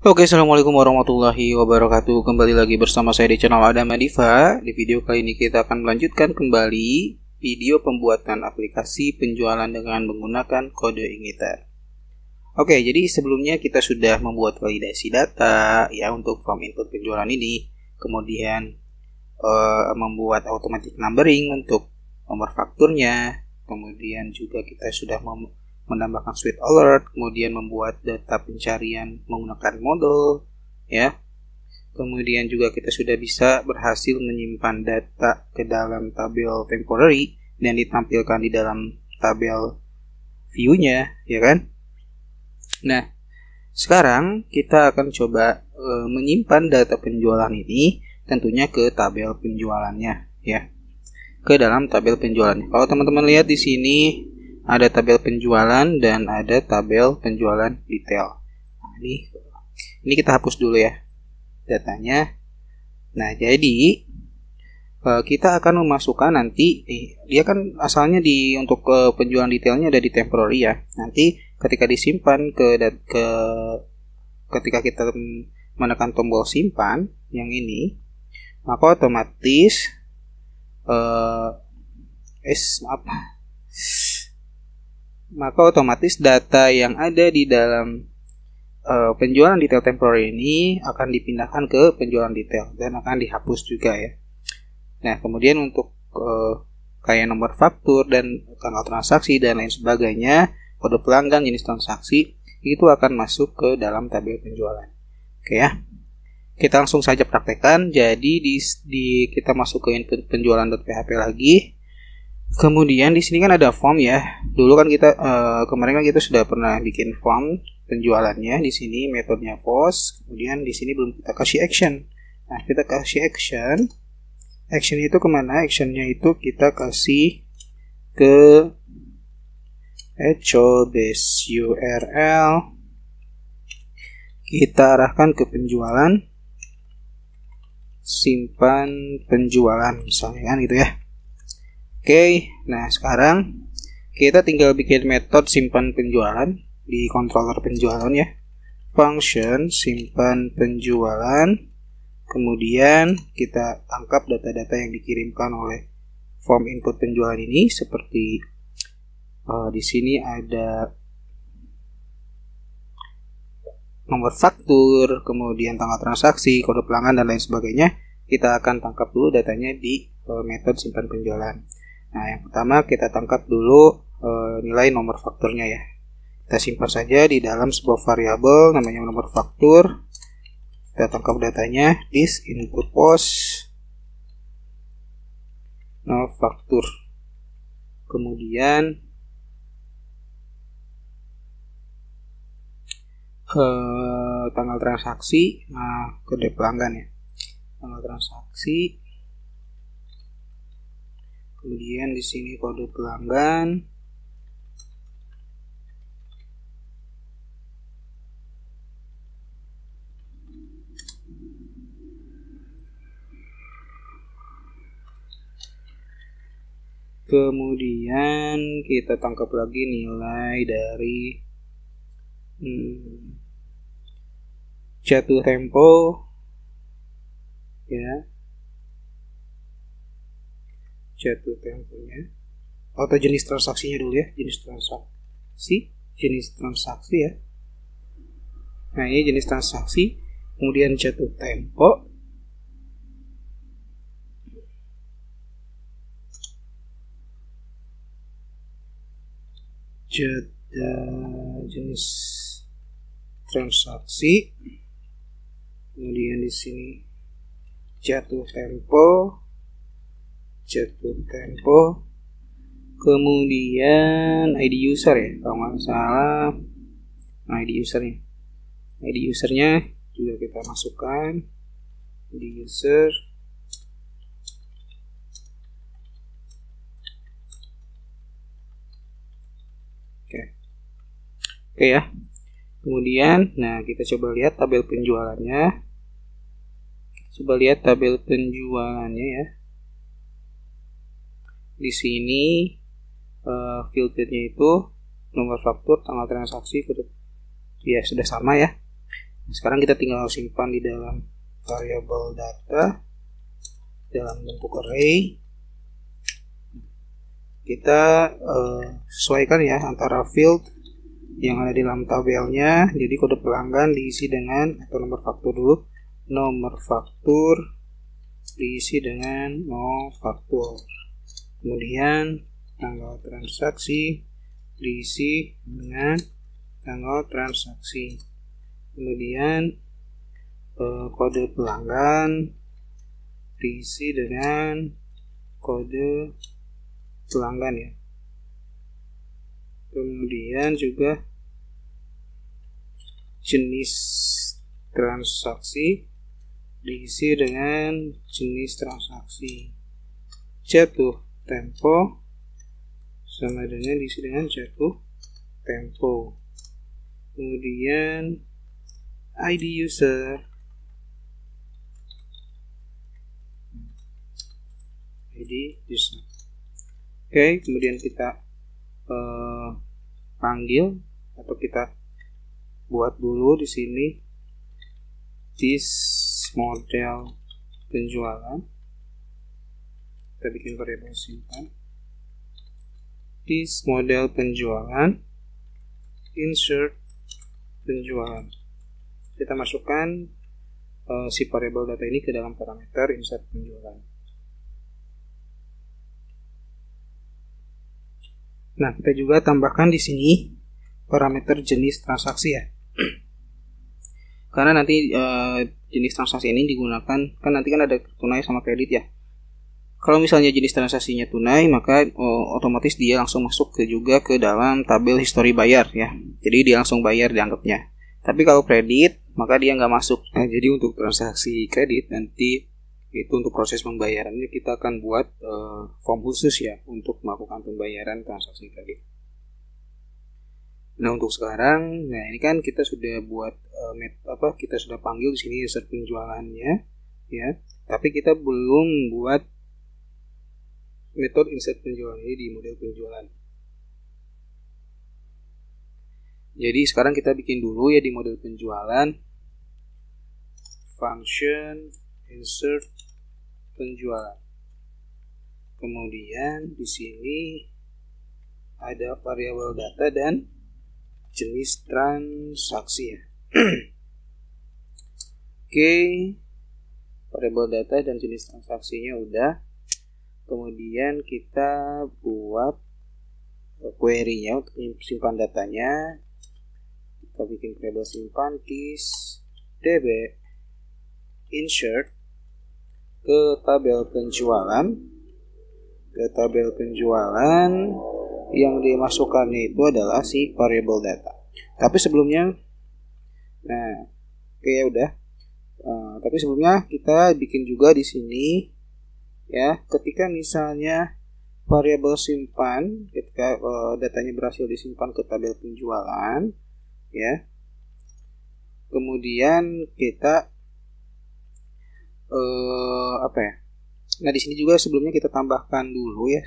Oke, assalamualaikum warahmatullahi wabarakatuh. Kembali lagi bersama saya di channel Adam Adifa. Di video kali ini kita akan melanjutkan kembali video pembuatan aplikasi penjualan dengan menggunakan kode Igniter. Oke, jadi sebelumnya kita sudah membuat validasi data ya untuk form input penjualan ini, kemudian membuat automatic numbering untuk nomor fakturnya, kemudian juga kita sudah menambahkan suite alert, kemudian membuat data pencarian menggunakan model ya. Kemudian juga kita sudah bisa berhasil menyimpan data ke dalam tabel temporary dan ditampilkan di dalam tabel view-nya, ya kan? Nah, sekarang kita akan coba menyimpan data penjualan ini tentunya ke tabel penjualannya ya. Ke dalam tabel penjualannya. Kalau teman-teman lihat di sini ada tabel penjualan dan ada tabel penjualan detail. Nah, ini kita hapus dulu ya datanya. Nah, jadi kita akan memasukkan nanti dia kan asalnya untuk penjualan detailnya ada di temporary ya. Nanti ketika disimpan ketika kita menekan tombol simpan yang ini, maka otomatis data yang ada di dalam penjualan detail temporary ini akan dipindahkan ke penjualan detail dan akan dihapus juga ya. Nah, kemudian untuk kayak nomor faktur dan tanggal transaksi dan lain sebagainya, kode pelanggan, jenis transaksi, itu akan masuk ke dalam tabel penjualan. Oke ya. Kita langsung saja praktekkan. Jadi kita masuk ke input penjualan.php lagi. Kemudian di sini kan ada form ya. Dulu kan kita kemarin kan kita sudah pernah bikin form penjualannya. Di sini metodenya post. Kemudian di sini belum kita kasih action. Nah, kita kasih action. Action itu kemana? Actionnya itu kita kasih ke echo base URL. Kita arahkan ke penjualan. Simpan penjualan misalnya kan gitu ya. Oke, nah sekarang kita tinggal bikin metode simpan penjualan di controller penjualan ya. Function simpan penjualan. Kemudian kita tangkap data-data yang dikirimkan oleh form input penjualan ini seperti di sini ada nomor faktur, kemudian tanggal transaksi, kode pelanggan dan lain sebagainya. Kita akan tangkap dulu datanya di metode simpan penjualan. Nah, yang pertama kita tangkap dulu nilai nomor fakturnya ya. Kita simpan saja di dalam sebuah variabel namanya nomor faktur. Kita tangkap datanya this input post nomor faktur. Kemudian tanggal transaksi, nah kode pelanggan ya. Tanggal transaksi. Kemudian di sini kode pelanggan. Kemudian kita tangkap lagi nilai dari jatuh tempo ya. Jatuh temponya atau jenis transaksinya dulu ya, jenis transaksi ya. Nah, ini jenis transaksi, kemudian jatuh tempo, jenis transaksi, kemudian di sini jatuh tempo, kemudian ID user ya, kalau nggak salah. Nah, ID usernya juga kita masukkan ID user. Oke ya. Kemudian, nah kita coba lihat tabel penjualannya. Ya. Di sini filternya itu nomor faktur, tanggal transaksi, ya sudah sama ya. Sekarang kita tinggal simpan di dalam variabel data dalam bentuk array. Kita sesuaikan ya antara field yang ada di dalam tabelnya. Jadi kode pelanggan diisi dengan, atau nomor faktur dulu, nomor faktur diisi dengan no faktur. Kemudian tanggal transaksi diisi dengan tanggal transaksi. Kemudian kode pelanggan diisi dengan kode pelanggan ya. Kemudian juga jenis transaksi diisi dengan jenis transaksi. Jatuh tempo sama dengan diisi dengan jatuh tempo. Kemudian ID user, Oke, kemudian kita panggil atau kita buat dulu di sini this model penjualan. Kita bikin variabel simpan. This model penjualan, insert penjualan. Kita masukkan si variabel data ini ke dalam parameter insert penjualan. Nah, kita juga tambahkan di sini parameter jenis transaksi ya. Karena nanti jenis transaksi ini digunakan, kan nanti kan ada tunai sama kredit ya. Kalau misalnya jenis transaksinya tunai, maka otomatis dia langsung masuk juga ke dalam tabel history bayar ya. Jadi dia langsung bayar dianggapnya. Tapi kalau kredit, maka dia nggak masuk. Nah, jadi untuk transaksi kredit nanti itu untuk proses pembayarannya kita akan buat form khusus ya untuk melakukan pembayaran transaksi kredit. Nah, untuk sekarang, nah ini kan kita sudah buat kita sudah panggil di sini insert penjualannya ya. Tapi kita belum buat metode insert penjualan ini di model penjualan. Jadi sekarang kita bikin dulu ya di model penjualan function insert penjualan. Kemudian di sini ada variabel data dan jenis transaksi ya. Oke, variabel data dan jenis transaksinya udah. Kemudian kita buat query-nya untuk simpan datanya. Kita bikin variabel simpan this db insert ke tabel penjualan. Ke tabel penjualan yang dimasukkannya itu adalah si variabel data. Tapi sebelumnya, nah, oke ya udah. Tapi sebelumnya kita bikin juga di sini. Ya, ketika misalnya variabel simpan, ketika datanya berhasil disimpan ke tabel penjualan, ya, kemudian kita Nah, di sini juga sebelumnya kita tambahkan dulu ya,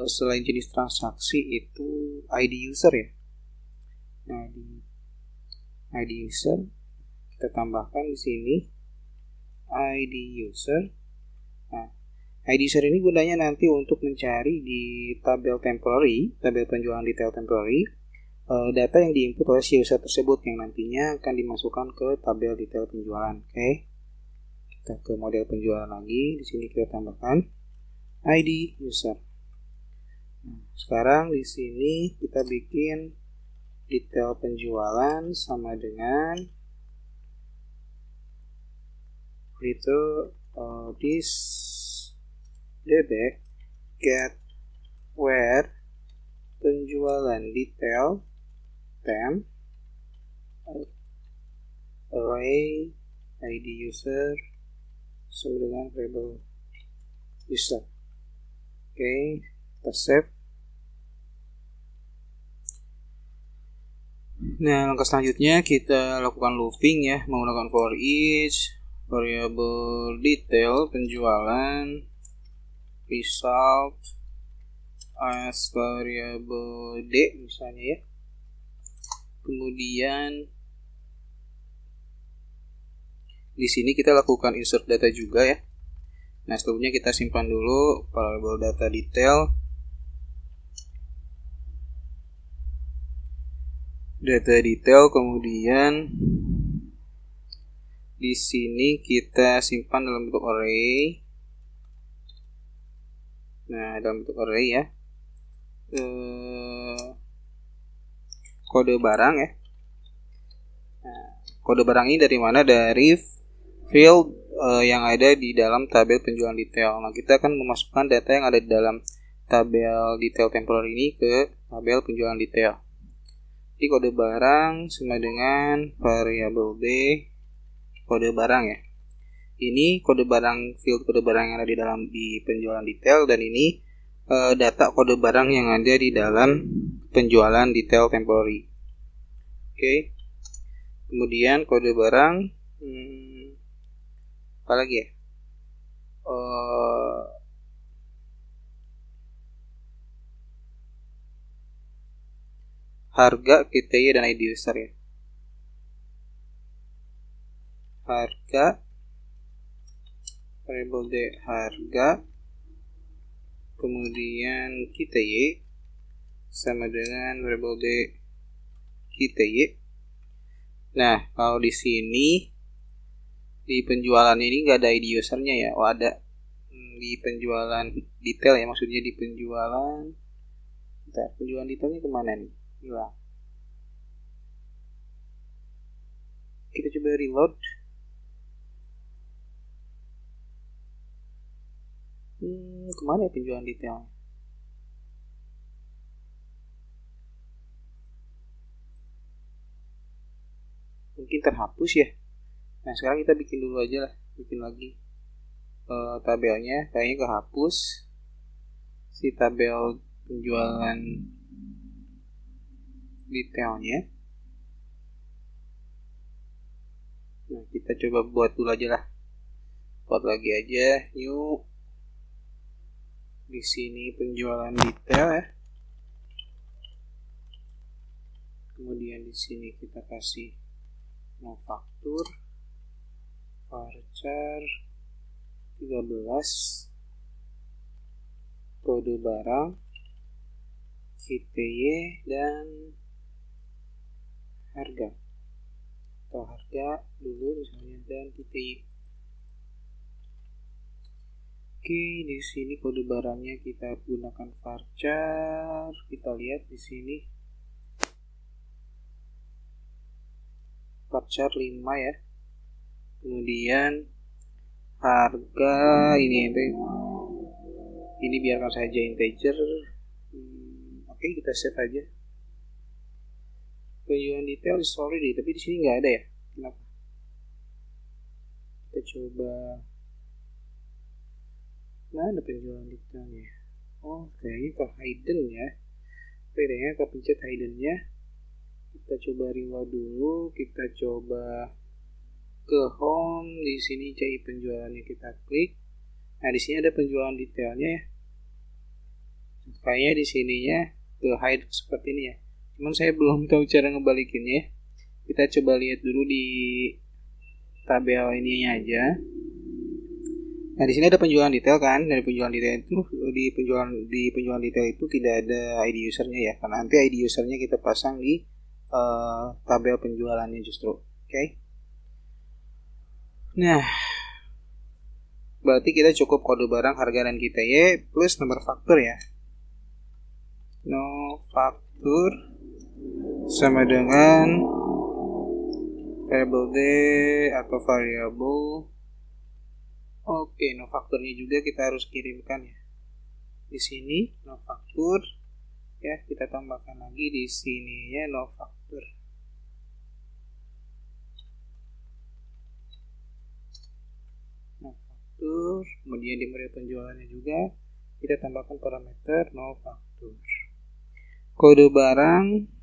selain jenis transaksi itu ID user ya. Nah, di ID user kita tambahkan di sini ID user. Nah, ID user ini gunanya nanti untuk mencari di tabel temporary, tabel penjualan detail temporary, data yang diinput oleh si user tersebut yang nantinya akan dimasukkan ke tabel detail penjualan. Oke. Kita ke model penjualan lagi. Di sini kita tambahkan ID user. Nah, sekarang di sini kita bikin detail penjualan sama dengan itu this db get where penjualan detail temp array ID user sama dengan variable user. Oke, kita save. Nah, langkah selanjutnya kita lakukan looping ya, menggunakan for each variable detail penjualan result as variable d misalnya ya. Kemudian Di sini kita lakukan insert data juga ya. Nah, selanjutnya kita simpan dulu variabel data detail. Kemudian di sini kita simpan dalam bentuk array. Nah, dalam bentuk array ya. Kode barang ya. Nah, kode barang ini dari mana? Dari field yang ada di dalam tabel penjualan detail. Nah, kita akan memasukkan data yang ada di dalam tabel detail temporary ini ke tabel penjualan detail. Jadi kode barang sama dengan variabel D kode barang ya. Ini kode barang, field kode barang yang ada di penjualan detail, dan ini data kode barang yang ada di dalam penjualan detail temporary. Oke. Kemudian kode barang apa lagi ya? Harga, KTY, dan ID user ya. Harga, variabel D harga, kemudian KTY sama dengan variabel D KTY. Nah, kalau di sini di penjualan ini nggak ada ID usernya ya. Oh, ada di penjualan detail ya, maksudnya di penjualan. Bentar, penjualan detailnya kemana nih? Hilang. Kita coba reload. Kemana ya penjualan detail? Mungkin terhapus ya. Nah, sekarang kita bikin dulu aja lah, bikin lagi tabelnya. Kayaknya kehapus si tabel penjualan detailnya. Nah, kita coba buat dulu aja lah. Buat lagi aja, new. Di sini penjualan detail ya. Kemudian di sini kita kasih manufaktur, varchar 13, kode barang, KTY, dan harga. Atau harga dulu misalnya, dan KTY. Oke, di sini kode barangnya kita gunakan varchar. Kita lihat di sini varchar 5 ya. Kemudian harga ini biarkan saja integer. Oke, kita save aja. Penjualan detail is already, tapi di sini nggak ada ya. Kenapa? Kita coba. Nah, ada penjualan detailnya. Oh, kayaknya ke hidden ya. Kayaknya kepencet hiddennya. Kita coba reload dulu. Kita coba ke home. Di sini cari penjualannya, kita klik. Nah, di sini ada penjualan detailnya ya. Kayaknya di sininya ke hide seperti ini ya. Cuman saya belum tahu cara ngebalikinnya. Kita coba lihat dulu di tabel ini aja. Nah, di sini ada penjualan detail kan. Dari penjualan detail itu di penjualan detail itu tidak ada ID usernya ya. Karena nanti ID usernya kita pasang di tabel penjualannya justru. Oke. Nah, berarti kita cukup kode barang, harga, dan KTY plus nomor faktur ya. No faktur sama dengan variable D atau variable. Oke, no fakturnya juga kita harus kirimkan ya. Di sini no faktur ya, kita tambahkan lagi di sininya no faktur. No faktur, kemudian di menu penjualannya juga kita tambahkan parameter no faktur. Kode barang.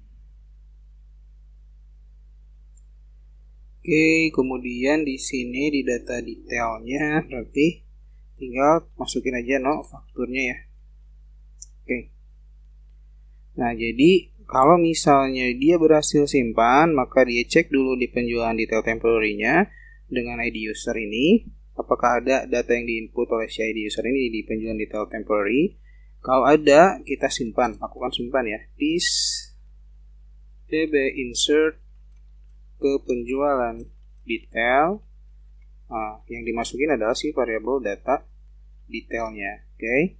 Oke, kemudian di sini di data detailnya berarti tinggal masukin aja no fakturnya ya. Oke. Nah, jadi kalau misalnya dia berhasil simpan, maka dia cek dulu di penjualan detail temporary-nya. dengan ID user ini, apakah ada data yang diinput oleh si ID user ini di penjualan detail temporary. Kalau ada, kita simpan, lakukan simpan ya. This db insert ke penjualan detail. Yang dimasukin adalah si variabel data detailnya. Oke.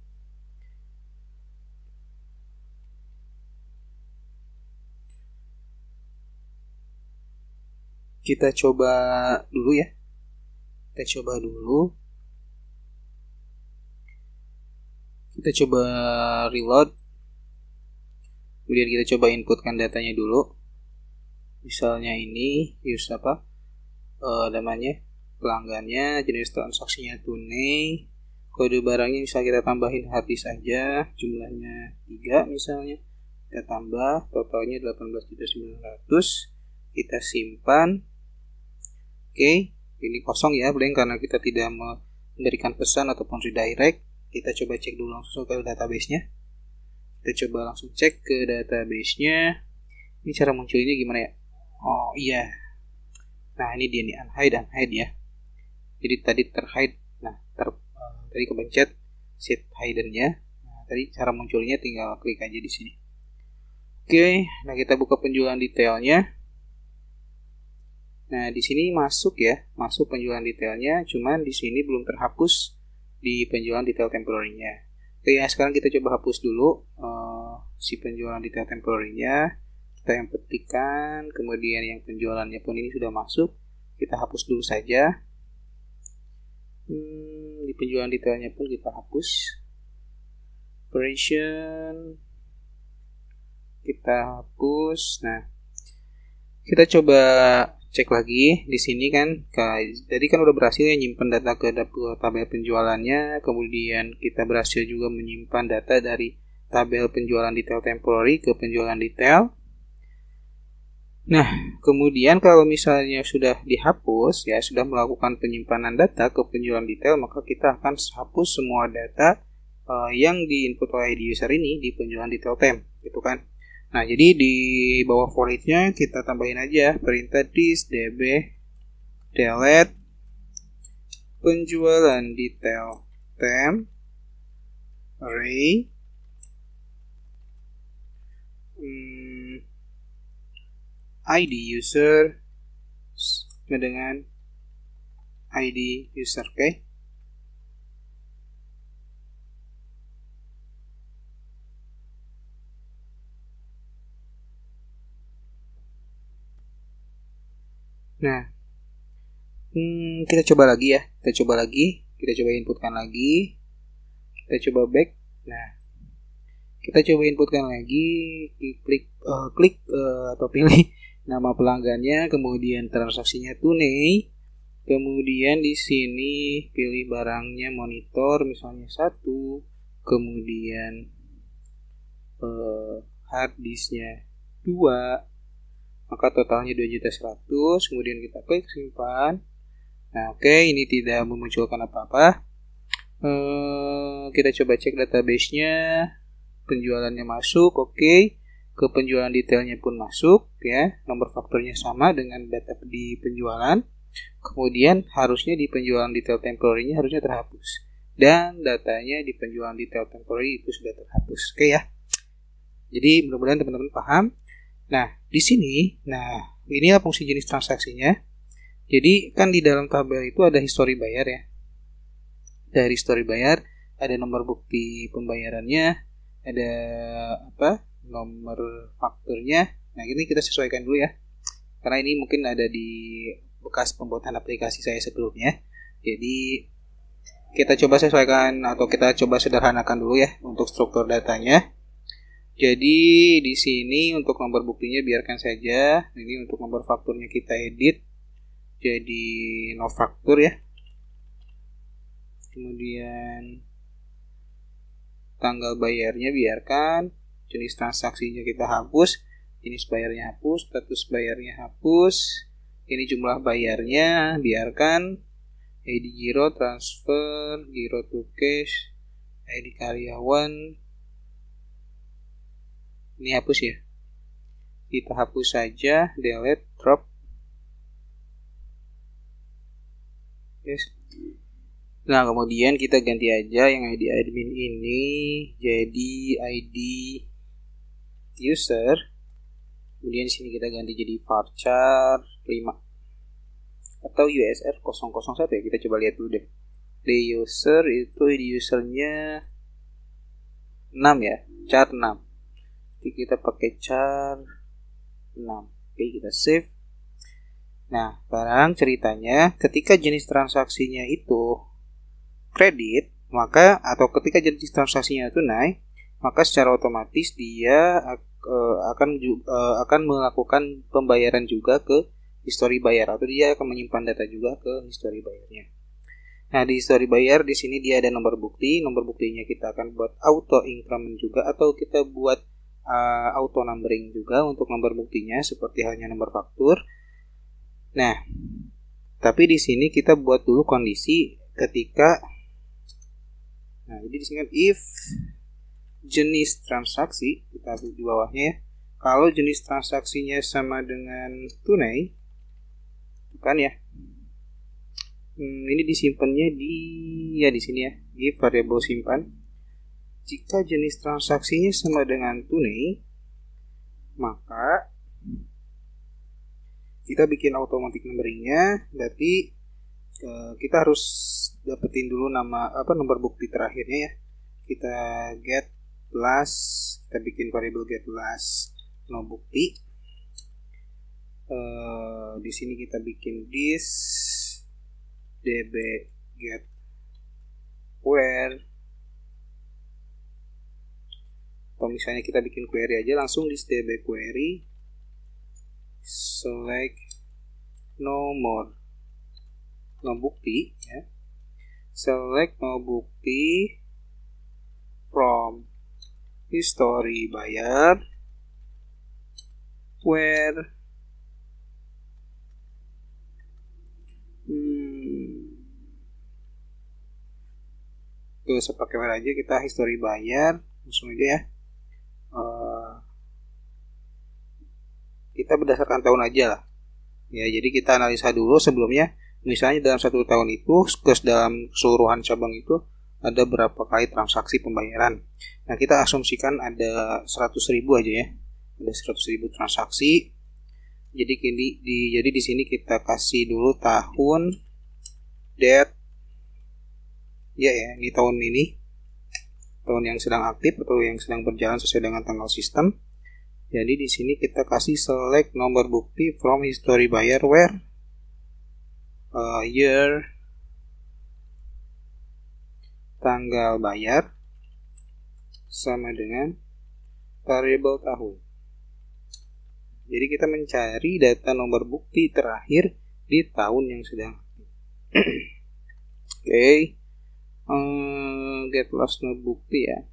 Kita coba dulu ya. Kita coba reload. Kemudian kita coba inputkan datanya dulu. Misalnya ini namanya pelanggannya, jenis transaksinya tunai, kode barangnya bisa kita tambahin habis aja, jumlahnya 3 misalnya. Kita tambah, totalnya 18.900. Kita simpan. Oke, ini kosong ya, blank karena kita tidak memberikan pesan ataupun redirect. Kita coba cek dulu langsung ke database-nya. Kita coba langsung cek ke database-nya. Ini cara munculnya gimana ya? Oh iya. Nah ini dia nih, unhide ya. Jadi tadi terhide. Nah tadi kepencet set hidden-nya. Nah tadi cara munculnya tinggal klik aja di sini. Oke, nah kita buka penjualan detailnya. Nah di sini masuk penjualan detailnya. Cuman di sini belum terhapus di penjualan detail temporary-nya. Oke ya, sekarang kita coba hapus dulu si penjualan detail temporary-nya. Kita yang petikan, kemudian yang penjualannya pun ini sudah masuk. Kita hapus dulu saja. Di penjualan detailnya pun kita hapus. Operation kita hapus. Nah, kita coba cek lagi di sini kan. Tadi kan udah berhasil ya nyimpan data ke tabel penjualannya. Kemudian kita berhasil juga menyimpan data dari tabel penjualan detail temporary ke penjualan detail. Nah, kemudian kalau misalnya sudah dihapus, ya sudah melakukan penyimpanan data ke penjualan detail, maka kita akan hapus semua data yang diinput oleh ID user ini di penjualan detail temp, gitu kan. Nah, jadi di bawah for each-nya kita tambahin aja perintah this db delete penjualan detail temp array ID user dengan ID user, oke. Nah, kita coba lagi ya. Kita coba inputkan lagi. Kita coba back. Nah, kita coba inputkan lagi. Klik atau pilih nama pelanggannya, kemudian transaksinya tunai, kemudian di sini pilih barangnya monitor misalnya 1, kemudian hard disknya 2, maka totalnya 2.100.000, kemudian kita klik simpan. Nah oke, ini tidak memunculkan apa-apa. Kita coba cek database-nya, penjualannya masuk, oke. Ke penjualan detailnya pun masuk ya, nomor fakturnya sama dengan data di penjualan. Kemudian harusnya di penjualan detail temporary-nya harusnya terhapus, dan datanya di penjualan detail temporary itu sudah terhapus. Oke ya. Jadi mudah-mudahan teman-teman paham. Nah, di sini inilah fungsi jenis transaksinya. Jadi kan di dalam tabel itu ada history bayar ya. Dari history bayar ada nomor bukti pembayarannya, ada nomor fakturnya. Nah ini kita sesuaikan dulu ya, karena ini mungkin ada di bekas pembuatan aplikasi saya sebelumnya. Jadi kita coba sesuaikan atau kita coba sederhanakan dulu ya untuk struktur datanya. Jadi di sini untuk nomor buktinya biarkan saja. Ini untuk nomor fakturnya kita edit jadi no faktur ya. Kemudian tanggal bayarnya biarkan. Jenis transaksinya kita hapus, jenis bayarnya hapus, status bayarnya hapus, ini jumlah bayarnya biarkan, ID giro, transfer, giro to cash, ID karyawan, ini hapus ya. Kita hapus saja, delete, drop. Yes. Nah, kemudian kita ganti aja yang ID admin ini jadi ID user. Kemudian di sini kita ganti jadi varchar 5 atau USR 001 ya. Kita coba lihat dulu deh. Di user itu ID usernya 6 ya, char 6. Jadi kita pakai char 6. Oke, kita save. Nah, sekarang ceritanya ketika jenis transaksinya itu kredit, maka atau ketika jenis transaksinya tunai, maka secara otomatis dia akan melakukan pembayaran juga ke histori bayar, atau dia akan menyimpan data juga ke histori bayarnya. Nah, di histori bayar di sini dia ada nomor bukti. Nomor buktinya kita akan buat auto increment juga, atau kita buat auto numbering juga untuk nomor buktinya seperti halnya nomor faktur. Nah, tapi di sini kita buat dulu kondisi ketika, nah jadi di sini kan if jenis transaksi, kita di bawahnya ya, kalau jenis transaksinya sama dengan tunai, kan ya, ini disimpannya di sini ya, di variabel simpan. Jika jenis transaksinya sama dengan tunai, maka kita bikin automatic numberingnya. Berarti kita harus dapetin dulu nomor bukti terakhirnya ya. Kita get plus, kita bikin variabel get plus nomor bukti. Di sini kita bikin this db get where, atau misalnya kita bikin query aja langsung di db query select no bukti ya, select no bukti from history bayar where pakai where aja, kita history bayar langsung aja ya. Kita berdasarkan tahun aja lah ya, jadi kita analisa dulu sebelumnya, misalnya dalam 1 tahun itu dalam keseluruhan cabang itu ada berapa kali transaksi pembayaran. Nah, kita asumsikan ada 100.000 aja ya, ada 100.000 transaksi. Jadi di sini kita kasih dulu tahun, date ya, ini tahun yang sedang aktif atau yang sedang berjalan sesuai dengan tanggal sistem. Jadi di sini kita kasih select nomor bukti from history buyer where year, tanggal bayar sama dengan variable tahun. Jadi kita mencari data nomor bukti terakhir di tahun yang sedang aktif. Oke. Get plus nomor bukti ya.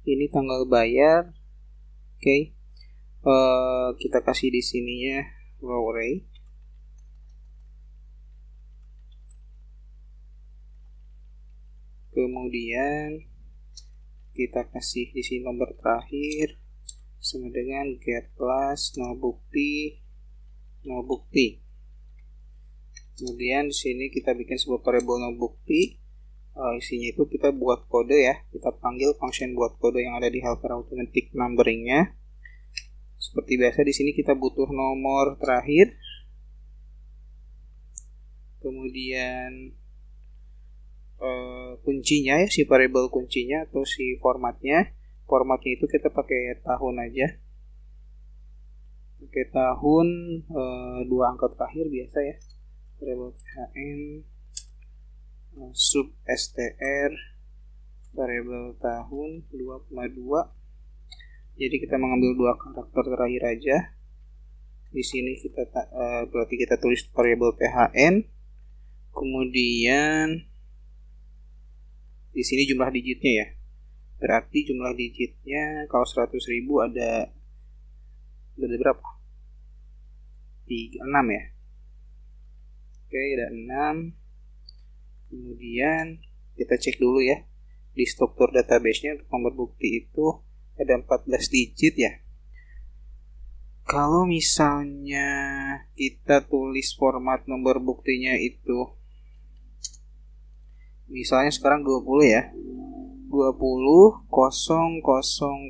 Ini tanggal bayar. Oke. Kita kasih di sininya row array. Kemudian kita kasih di sini nomor terakhir sama dengan get plus no bukti. Kemudian di sini kita bikin sebuah variable no bukti. Isinya itu kita buat kode ya. Kita panggil function buat kode yang ada di helper automatic numberingnya. Seperti biasa di sini kita butuh nomor terakhir. Kemudian kuncinya ya, si variable kuncinya atau si formatnya. Formatnya itu kita pakai tahun aja. Pakai tahun 2 angka terakhir biasa ya. Variable PHN sub str variable tahun 2,2. Jadi kita mengambil 2 karakter terakhir aja. Di sini kita berarti kita tulis variable PHN. Kemudian di sini jumlah digitnya ya. Berarti jumlah digitnya kalau 100.000 ada berapa? 6 ya. Oke, ada 6. Kemudian kita cek dulu ya. Di struktur database-nya untuk nomor bukti itu ada 14 digit ya. Kalau misalnya kita tulis format nomor buktinya itu Misalnya sekarang 20 ya. 20 0 0 0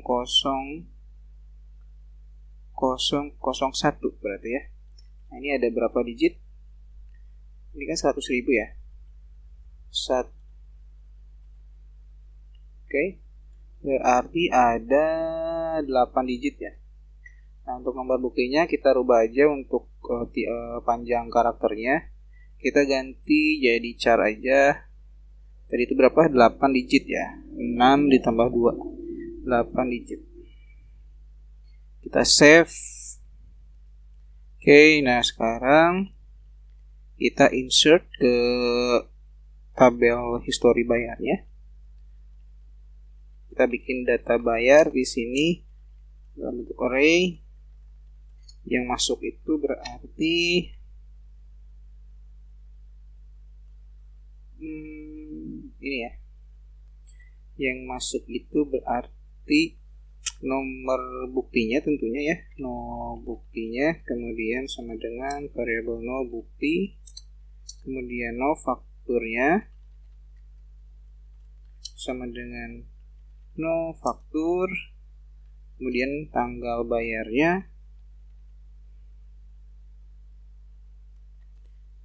001 berarti ya. Nah, ini ada berapa digit? Ini kan 100.000 ya. Oke. Berarti ada 8 digit ya. Nah, untuk nomor buktinya kita rubah aja untuk panjang karakternya. Kita ganti jadi char aja. Tadi itu berapa? 8 digit ya. 6 ditambah 2. 8 digit. Kita save. Oke, nah sekarang kita insert ke tabel history bayarnya. Kita bikin data bayar di sini dalam bentuk array. Yang masuk itu berarti ini ya. Yang masuk itu berarti nomor buktinya tentunya ya. No buktinya, kemudian sama dengan variabel no bukti, kemudian no fakturnya sama dengan no faktur, kemudian tanggal bayarnya,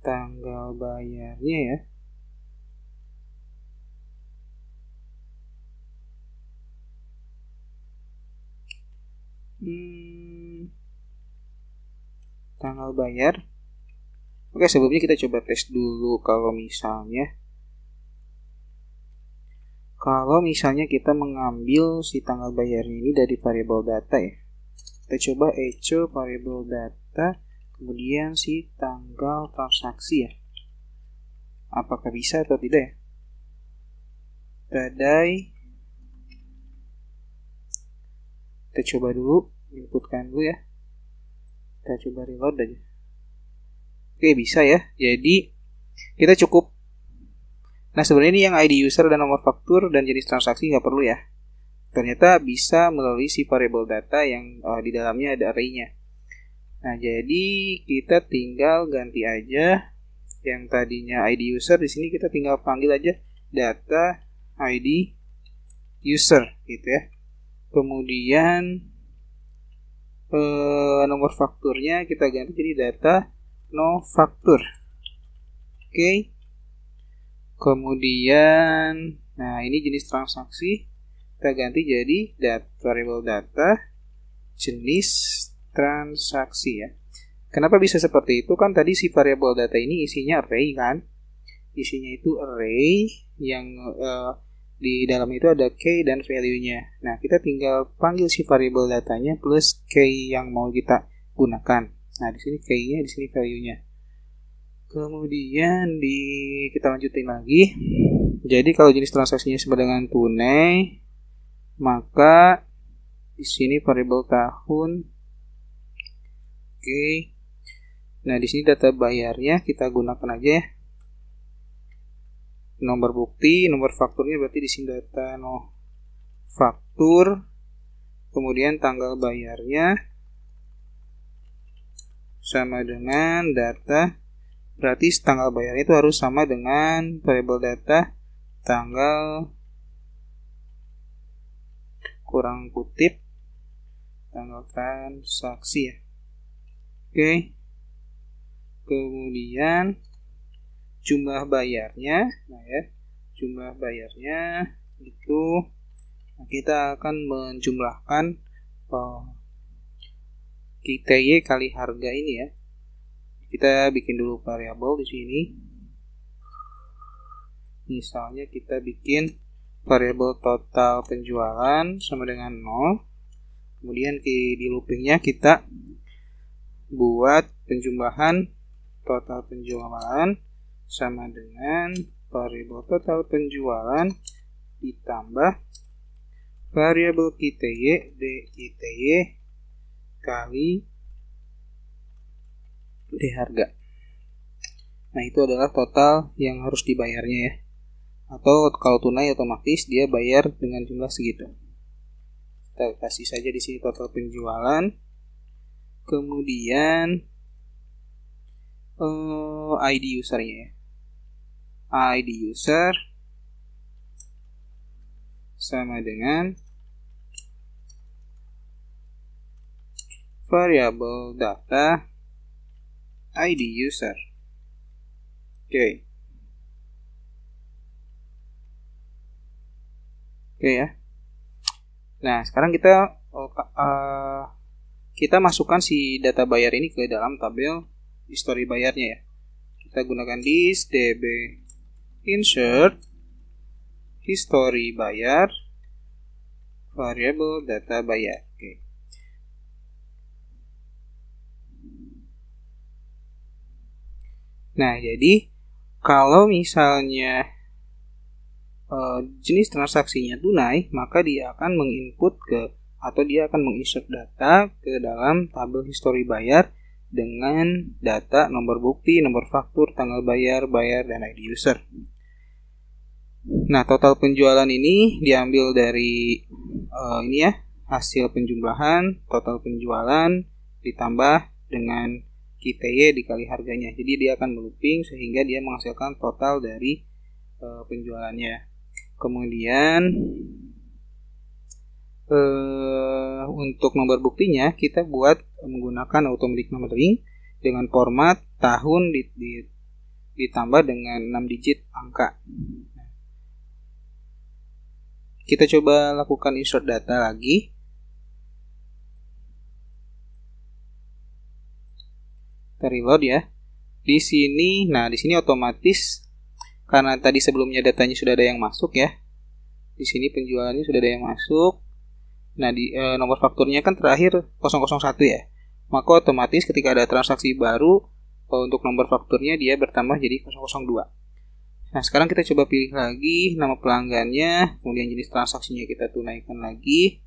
ya. Tanggal bayar. Oke, sebelumnya kita coba tes dulu kalau misalnya kita mengambil si tanggal bayarnya ini dari variabel data ya. Kita coba echo variabel data, kemudian si tanggal transaksi ya. Apakah bisa atau tidak ya? Badai. Kita coba dulu, inputkan dulu ya. Kita coba reload aja. Oke, bisa ya. Jadi kita cukup. Nah, sebenarnya ini yang ID user dan nomor faktur dan jenis transaksi nggak perlu ya. Ternyata bisa melalui si variable data yang di dalamnya ada array-nya. Nah, jadi kita tinggal ganti aja yang tadinya ID user, di sini kita tinggal panggil aja data ID user gitu ya. Kemudian nomor fakturnya kita ganti jadi data no faktur. Oke. Kemudian, nah ini jenis transaksi kita ganti jadi variable data jenis transaksi ya. Kenapa bisa seperti itu? Kan tadi si variable data ini isinya array kan? Isinya itu array yang di dalam itu ada key dan value-nya. Nah, kita tinggal panggil si variable datanya plus key yang mau kita gunakan. Nah, di sini key-nya, di sini value-nya. Kemudian kita lanjutin lagi. Jadi kalau jenis transaksinya sama dengan tunai, maka di sini variabel tahun. Oke. Nah, di sini data bayarnya kita gunakan aja ya. Nomor bukti, nomor fakturnya berarti di sini data no faktur. Kemudian tanggal bayarnya sama dengan data, berarti tanggal bayarnya itu harus sama dengan variable data tanggal kurang kutip tanggal transaksi ya. Oke. Kemudian jumlah bayarnya, nah ya, jumlah bayarnya itu kita akan menjumlahkan KTY kali harga ini ya. Kita bikin dulu variabel di sini. Misalnya kita bikin variabel total penjualan sama dengan 0. Kemudian di loopingnya kita buat penjumlahan total penjualan sama dengan variabel total penjualan ditambah variabel KTY DKTY kali D harga. Nah, itu adalah total yang harus dibayarnya ya. Atau kalau tunai otomatis dia bayar dengan jumlah segitu. Kita kasih saja di sini total penjualan. Kemudian ID usernya ya. ID user sama dengan variabel data ID user. Oke ya. Nah, sekarang kita masukkan si data bayar ini ke dalam tabel history bayarnya ya. Kita gunakan this db insert history bayar variabel data bayar. Oke. Nah, jadi kalau misalnya jenis transaksinya tunai, maka dia akan menginput atau dia akan menginsert data ke dalam tabel history bayar dengan data nomor bukti, nomor faktur, tanggal bayar, dan ID user. Nah, total penjualan ini diambil dari ini ya, hasil penjumlahan total penjualan ditambah dengan KTY dikali harganya. Jadi dia akan melooping sehingga dia menghasilkan total dari penjualannya. Kemudian untuk nomor buktinya kita buat menggunakan automatic numbering dengan format tahun ditambah dengan 6 digit angka. Kita coba lakukan insert data lagi. Kita reload ya. Di sini otomatis karena tadi sebelumnya datanya sudah ada yang masuk ya. Di sini penjualannya sudah ada yang masuk. Nah, di nomor fakturnya kan terakhir 001 ya. Maka otomatis ketika ada transaksi baru untuk nomor fakturnya dia bertambah jadi 002. Nah, sekarang kita coba pilih lagi nama pelanggannya, kemudian jenis transaksinya kita tunaikan lagi.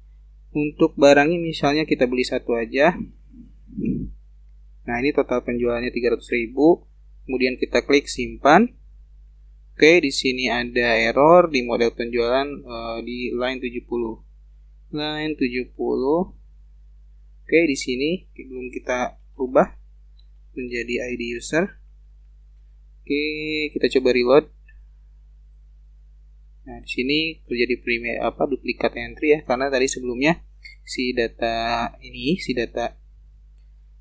Untuk barangnya misalnya kita beli satu aja. Nah, ini total penjualannya 300.000. Kemudian kita klik simpan. Oke, di sini ada error di model penjualan di line 70. Line 70. Oke, di sini belum kita ubah menjadi ID user. Oke, kita coba reload. Nah, di sini terjadi duplikat entry ya, karena tadi sebelumnya si data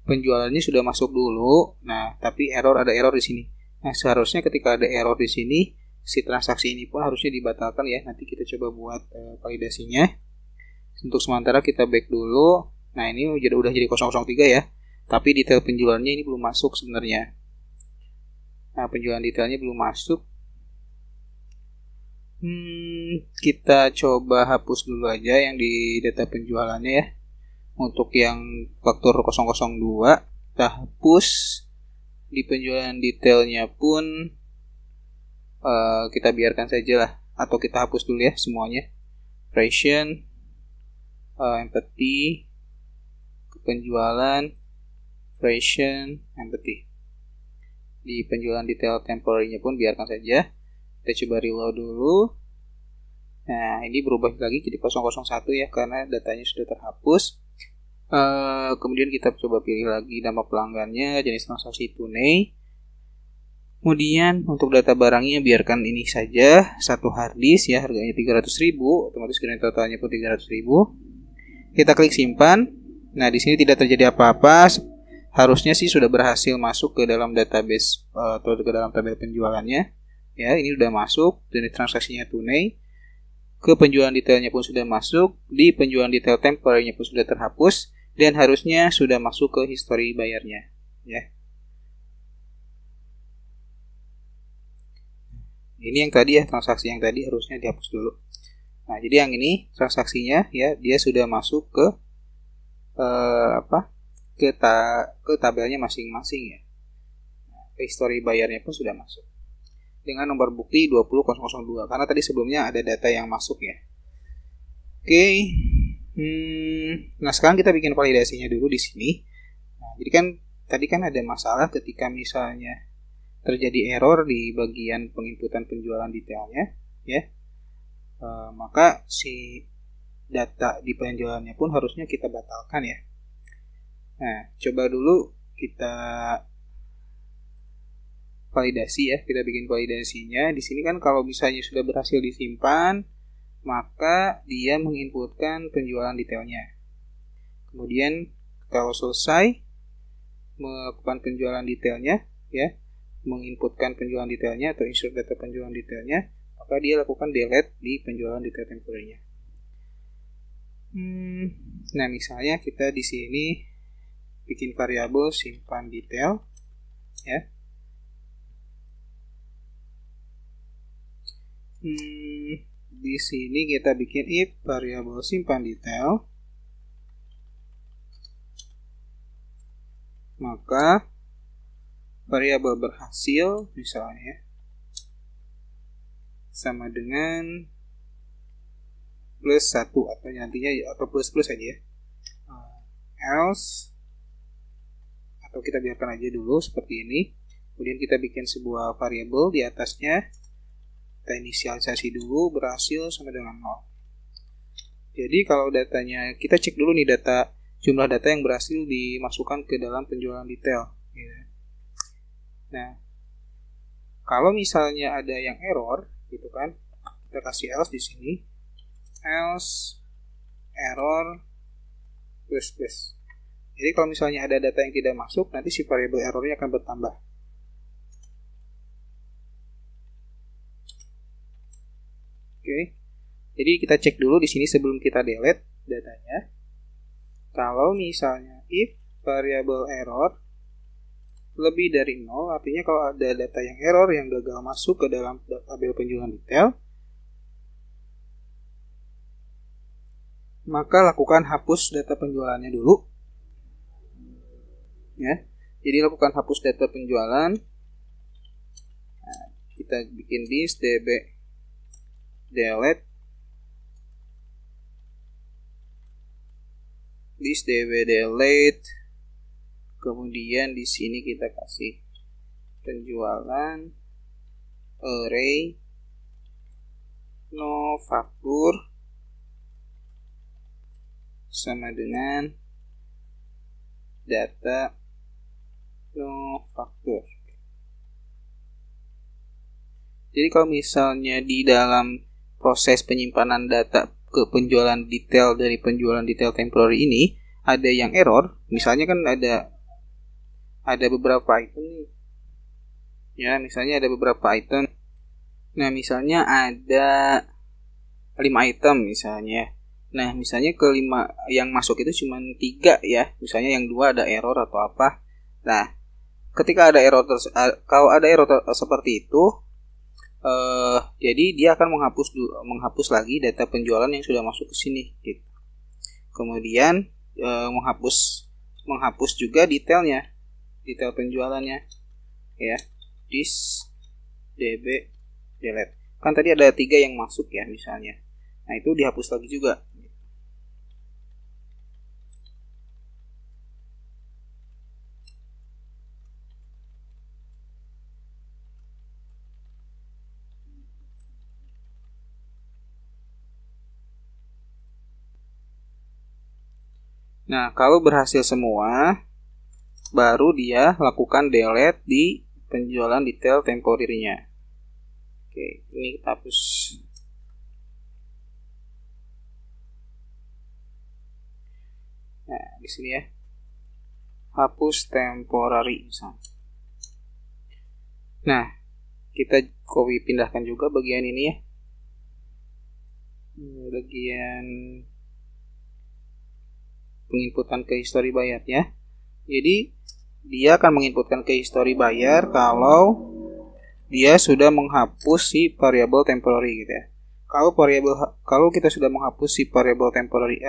penjualannya sudah masuk dulu. Nah, tapi ada error di sini. Nah, seharusnya ketika ada error di sini, si transaksi ini pun harusnya dibatalkan ya. Nanti kita coba buat validasinya. Untuk sementara kita back dulu. Nah, ini udah jadi 003 ya. Tapi detail penjualannya ini belum masuk sebenarnya. Nah, penjualan detailnya belum masuk. Kita coba hapus dulu aja yang di data penjualannya ya. Untuk yang faktur 002, kita hapus. Di penjualan detailnya pun kita biarkan saja lah, atau kita hapus dulu ya semuanya. Freshen, empathy, penjualan, freshen, empathy. Di penjualan detail temporary-nya pun biarkan saja. Kita coba reload dulu. Nah, ini berubah lagi jadi 001 ya, karena datanya sudah terhapus. Kemudian kita coba pilih lagi nama pelanggannya, jenis transaksi tunai. Kemudian untuk data barangnya biarkan ini saja, satu harddisk ya, harganya 300.000, otomatis nilai totalnya pun 300.000. Kita klik simpan. Nah, di sini tidak terjadi apa-apa. Harusnya sih sudah berhasil masuk ke dalam database atau ke dalam tabel penjualannya. Ya, ini sudah masuk, jenis transaksinya tunai. Ke penjualan detailnya pun sudah masuk, di penjualan detail temporary-nya pun sudah terhapus. Dan harusnya sudah masuk ke history bayarnya ya. Ini yang tadi ya, transaksi yang tadi harusnya dihapus dulu. Nah, jadi yang ini transaksinya ya, dia sudah masuk ke ke tabelnya masing-masing ya. Nah, history bayarnya pun sudah masuk dengan nomor bukti 20002 karena tadi sebelumnya ada data yang masuk ya. Oke. Nah, sekarang kita bikin validasinya dulu di sini. Nah, jadi kan tadi kan ada masalah ketika misalnya terjadi error di bagian penginputan penjualan detailnya, ya. Maka si data di penjualannya pun harusnya kita batalkan ya. Nah, coba dulu kita validasi ya. Kita bikin validasinya. Di sini kan kalau misalnya sudah berhasil disimpan, maka dia menginputkan penjualan detailnya. Kemudian kalau selesai melakukan penjualan detailnya, ya, menginputkan penjualan detailnya atau insert data penjualan detailnya, maka dia lakukan delete di penjualan detail temporary-nya. Nah, misalnya kita di sini bikin variabel simpan detail, ya. Di sini kita bikin if variabel simpan detail, maka variabel berhasil misalnya sama dengan plus 1 atau nantinya atau plus aja ya. Else, atau kita biarkan aja dulu seperti ini. Kemudian kita bikin sebuah variabel di atasnya, kita inisialisasi dulu, berhasil sama dengan 0. Jadi kalau datanya, kita cek dulu nih jumlah data yang berhasil dimasukkan ke dalam penjualan detail. Nah, kalau misalnya ada yang error, gitu kan, kita kasih else di sini, else error plus. Jadi kalau misalnya ada data yang tidak masuk, nanti si variabel errornya akan bertambah. Oke. Jadi kita cek dulu di sini sebelum kita delete datanya. Kalau misalnya if variabel error lebih dari 0, artinya kalau ada data yang error yang gagal masuk ke dalam tabel penjualan detail, maka lakukan hapus data penjualannya dulu. Ya. Jadi lakukan hapus data penjualan. Nah, kita bikin this db delete this db delete, kemudian di sini kita kasih penjualan array no faktur sama dengan data no faktur. Jadi kalau misalnya di dalam proses penyimpanan data ke penjualan detail dari penjualan detail temporary ini ada yang error, misalnya kan ada beberapa item nih. Ya, misalnya ada beberapa item. Nah, misalnya ada 5 item misalnya. Nah, misalnya ke 5 yang masuk itu cuma 3 ya. Misalnya yang 2 ada error atau apa. Nah, ketika ada error kalau ada error seperti itu, jadi dia akan menghapus lagi data penjualan yang sudah masuk ke sini gitu. Kemudian menghapus juga detail penjualannya ya. This db delete. Kan tadi ada 3 yang masuk ya misalnya. Nah, itu dihapus lagi juga. Nah, kalau berhasil semua, baru dia lakukan delete di penjualan detail temporary-nya. Oke, ini kita hapus. Nah, di sini ya. Hapus temporary misalnya. Nah, kita copy pindahkan juga bagian ini ya. Bagian penginputan ke history buyer ya. Jadi dia akan menginputkan ke history buyer kalau dia sudah menghapus si variable temporary gitu ya. Kalau kita sudah menghapus si variable temporary,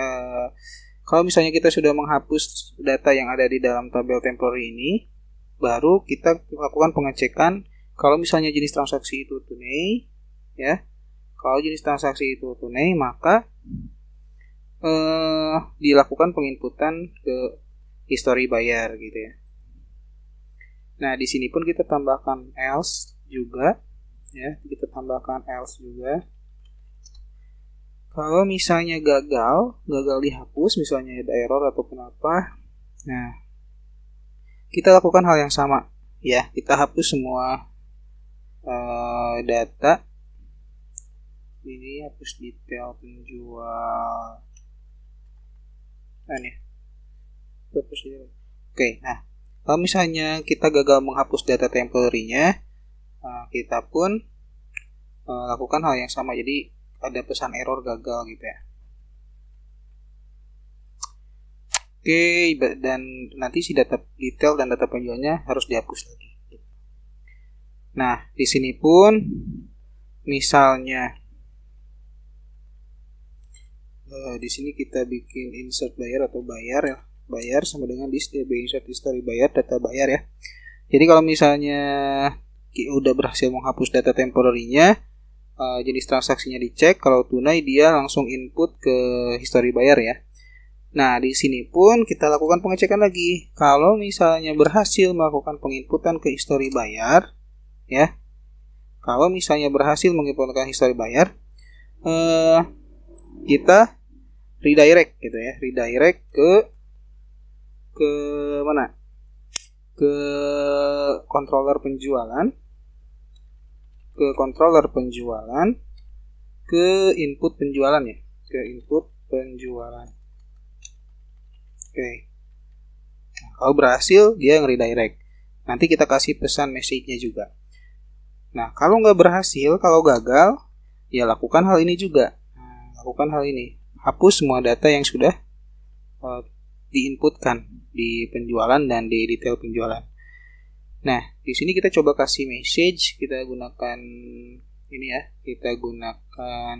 kalau misalnya kita sudah menghapus data yang ada di dalam tabel temporary ini, baru kita lakukan pengecekan kalau misalnya jenis transaksi itu tunai ya. Kalau jenis transaksi itu tunai, maka dilakukan penginputan ke history buyer gitu ya. Nah, di sini pun kita tambahkan else juga ya, kita tambahkan else juga. Kalau misalnya gagal dihapus, misalnya ada error ataupun apa, nah kita lakukan hal yang sama ya, kita hapus semua data Ini hapus detail penjual. Nah nih, hapus detail. Oke, nah kalau misalnya kita gagal menghapus data temporary-nya, kita pun lakukan hal yang sama. Jadi ada pesan error gagal gitu ya. Oke, dan nanti si data detail dan data penjualnya harus dihapus lagi. Nah, di sini pun misalnya di sini kita bikin insert bayar atau bayar ya. Bayar sama dengan insert history bayar, data bayar ya. Jadi kalau misalnya udah berhasil menghapus data temporary-nya, jenis transaksinya dicek, kalau tunai dia langsung input ke history bayar ya. Nah, di sini pun kita lakukan pengecekan lagi. Kalau misalnya berhasil melakukan penginputan ke history bayar, ya. Kalau misalnya berhasil menginputkan history bayar, kita redirect gitu ya. Redirect ke mana? Ke controller penjualan. Ke controller penjualan, ke input penjualan ya. Ke input penjualan. Oke. Nah, kalau berhasil dia nge-redirect. Nanti kita kasih pesan message-nya juga. Nah, kalau nggak berhasil, kalau gagal, ya lakukan hal ini juga. Lakukan hal ini. Hapus semua data yang sudah diinputkan di penjualan dan di detail penjualan. Nah, di sini kita coba kasih message. Kita gunakan ini ya. Kita gunakan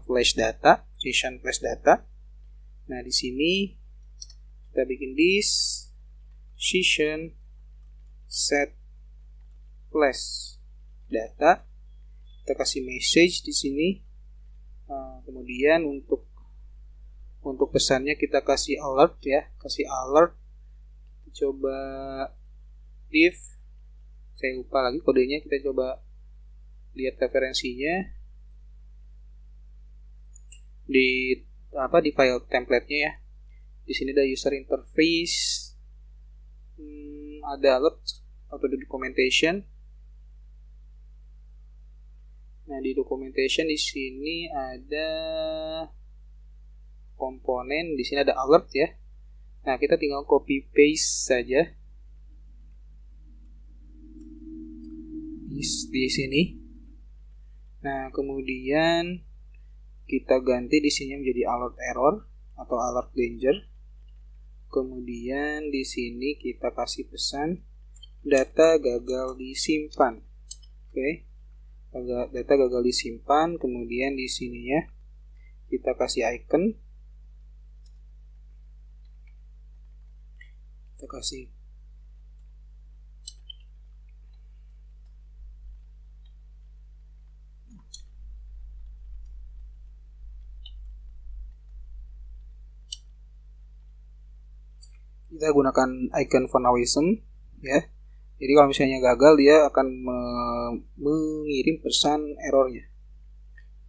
flash data, session flash data. Nah, di sini kita bikin this session set flash data. Kita kasih message di sini. Kemudian untuk pesannya kita kasih alert ya, kasih alert. Coba div, saya lupa lagi kodenya, kita coba lihat referensinya di file template-nya ya. Di sini ada user interface, ada alert atau di documentation. Nah, di documentation di sini ada komponen, di sini ada alert ya. Nah, kita tinggal copy paste saja di sini. Nah, kemudian kita ganti di sini menjadi alert error atau alert danger. Kemudian di sini kita kasih pesan data gagal disimpan. Oke. Data gagal disimpan. Kemudian di sini ya kita kasih icon. Kita kasih kita gunakan icon Phonalism ya. Jadi kalau misalnya gagal dia akan mengirim pesan errornya.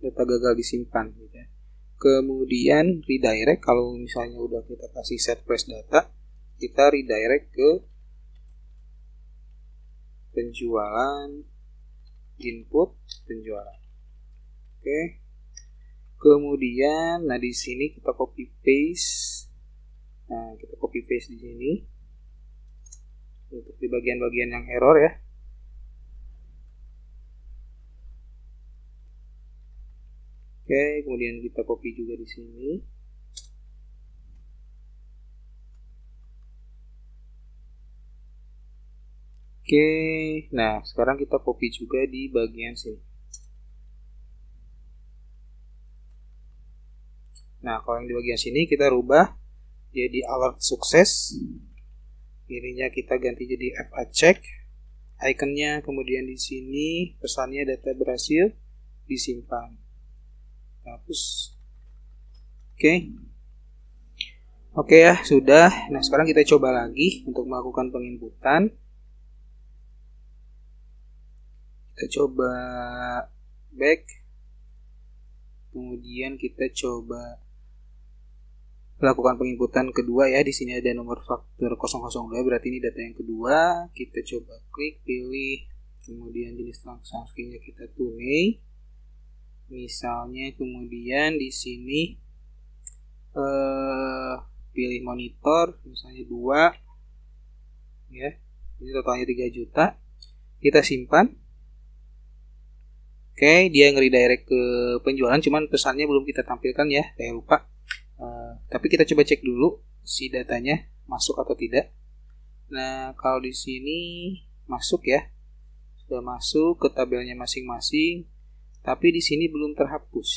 Data gagal disimpan gitu ya. Kemudian redirect, kalau misalnya udah kita kasih set flash data, kita redirect ke penjualan, input penjualan. Oke. Kemudian di sini kita copy paste. Nah, kita copy paste di sini untuk di bagian-bagian yang error ya. Oke, kemudian kita copy juga di sini. Oke, nah sekarang kita copy juga di bagian sini. Nah, kalau yang di bagian sini kita rubah jadi alert sukses. Ininya kita ganti jadi FA check. Iconnya kemudian di sini pesannya data berhasil disimpan. Hapus. Oke ya, sudah. Nah, sekarang kita coba lagi untuk melakukan penginputan. Kita coba back. Kemudian kita coba lakukan penginputan kedua ya. Di sini ada nomor faktur 002, berarti ini data yang kedua. Kita coba klik, pilih, kemudian jenis transaksinya kita tunai. Misalnya kemudian di sini pilih monitor, misalnya 2 ya. Ini totalnya 3 juta. Kita simpan. Oke, dia nge-redirect ke penjualan, cuman pesannya belum kita tampilkan ya, saya lupa. Tapi kita coba cek dulu si datanya masuk atau tidak. Nah, kalau di sini masuk ya, sudah masuk ke tabelnya masing-masing, tapi di sini belum terhapus.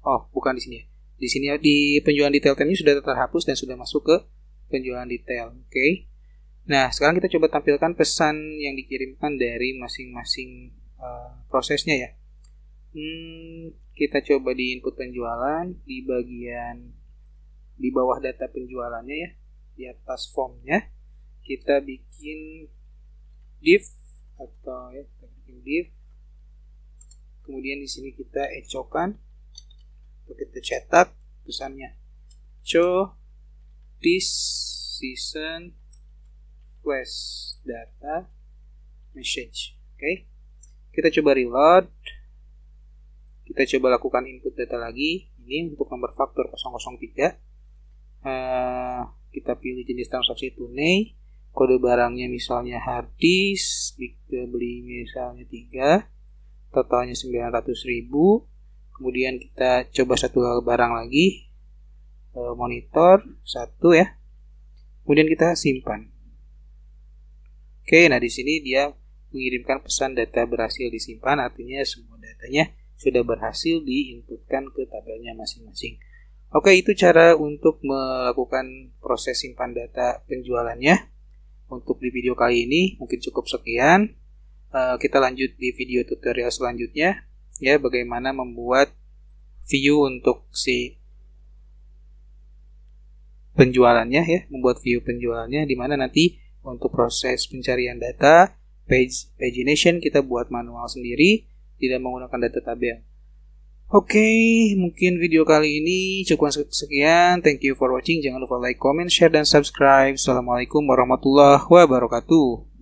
Oh, bukan di sini ya. Di sini di penjualan detail time-nya sudah terhapus dan sudah masuk ke penjualan detail. Oke. Nah, sekarang kita coba tampilkan pesan yang dikirimkan dari masing-masing prosesnya ya. Kita coba di input penjualan, di bagian di bawah data penjualannya ya, di atas formnya kita bikin div atau ya, kita bikin div. Kemudian di sini kita ecokan atau kita cetak pesannya, show this season flash data message. Oke. Kita coba reload. Kita coba lakukan input data lagi. Ini untuk nomor faktur 003. Kita pilih jenis transaksi tunai. Kode barangnya misalnya hard disk. Beli misalnya 3. Totalnya 900.000. Kemudian kita coba satu barang lagi. Monitor 1 ya. Kemudian kita simpan. Oke, nah di sini dia mengirimkan pesan data berhasil disimpan, artinya semua datanya sudah berhasil diinputkan ke tabelnya masing-masing. Oke, itu cara untuk melakukan proses simpan data penjualannya. Untuk di video kali ini mungkin cukup sekian. Kita lanjut di video tutorial selanjutnya ya, bagaimana membuat view untuk si penjualannya ya, membuat view penjualannya, di mana nanti untuk proses pencarian data pagination kita buat manual sendiri, tidak menggunakan data tabel. Oke, mungkin video kali ini cukup sekian. Thank you for watching. Jangan lupa like, comment, share, dan subscribe. Assalamualaikum warahmatullahi wabarakatuh.